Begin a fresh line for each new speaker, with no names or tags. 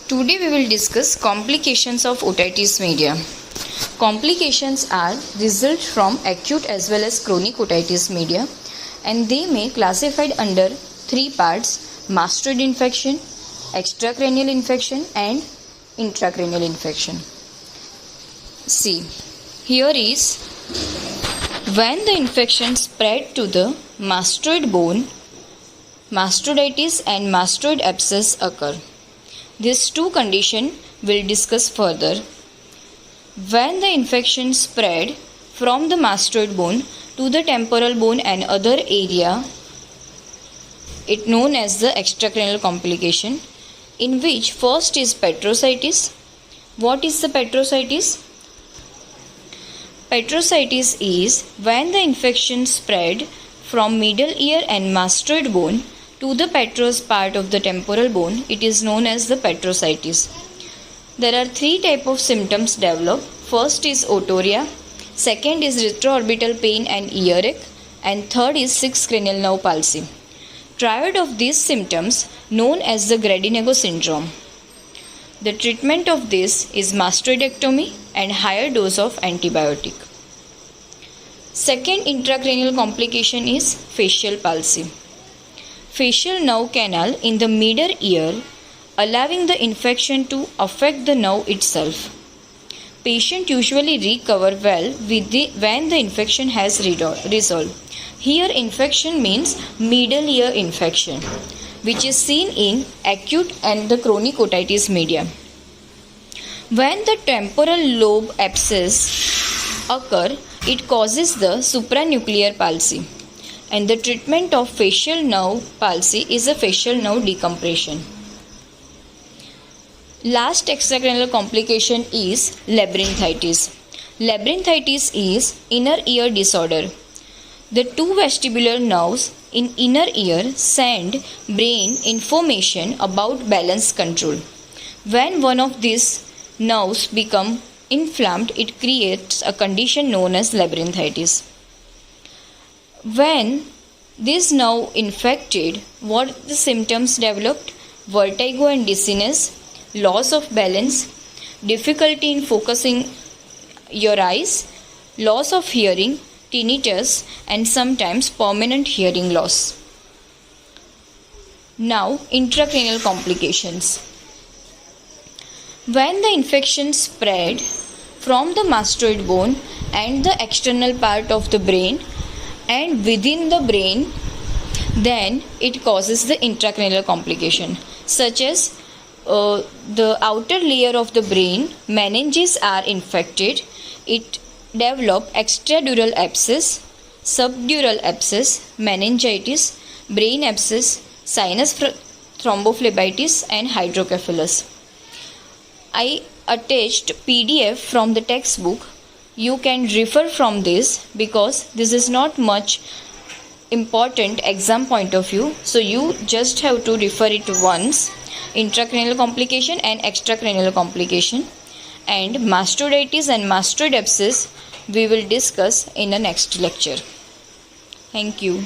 Today we will discuss complications of otitis media. Complications are result from acute as well as chronic otitis media, and they may classified under three parts: mastoid infection, extracranial infection and intracranial infection. See, here is when the infection spread to the mastoid bone, mastoiditis and mastoid abscess occur. These two conditions we'll discuss further. When the infection spread from the mastoid bone to the temporal bone and other area, it known as the extracranial complication, in which first is petrositis. What is the petrositis? Petrositis is when the infection spread from middle ear and mastoid bone to the petrous part of the temporal bone. It is known as the petrositis. There are three types of symptoms develop. First is otorrhea, second is retroorbital pain and earache, and third is sixth cranial nerve palsy. Triad of these symptoms known as the Grady-Negro syndrome. The treatment of this is mastoidectomy and higher dose of antibiotic. Second intracranial complication is facial palsy. Facial nerve canal in the middle ear, allowing the infection to affect the nerve itself. Patient usually recover well when the infection has resolved. Here infection means middle ear infection, which is seen in acute and the chronic otitis media. When the temporal lobe abscess occur, it causes the supranuclear palsy, and the treatment of facial nerve palsy is a facial nerve decompression. Last extracranial complication is labyrinthitis. Labyrinthitis is inner ear disorder. The two vestibular nerves in inner ear send brain information about balance control. When one of these nerves become inflamed, it creates a condition known as labyrinthitis. When this nerve infected, what the symptoms developed? Vertigo and dizziness, loss of balance, difficulty in focusing your eyes, loss of hearing, tinnitus, and sometimes permanent hearing loss. Now, intracranial complications. When the infection spread from the mastoid bone and the external part of the brain and within the brain, then it causes the intracranial complication, such as the outer layer of the brain, meninges are infected. It develop extradural abscess, subdural abscess, meningitis, brain abscess, sinus thrombophlebitis and hydrocephalus. I attached PDF from the textbook. You can refer from this because this is not much important exam point of view. So you just have to refer it once. Intracranial complication and extracranial complication, and mastoiditis and mastoid abscess we will discuss in the next lecture. Thank you.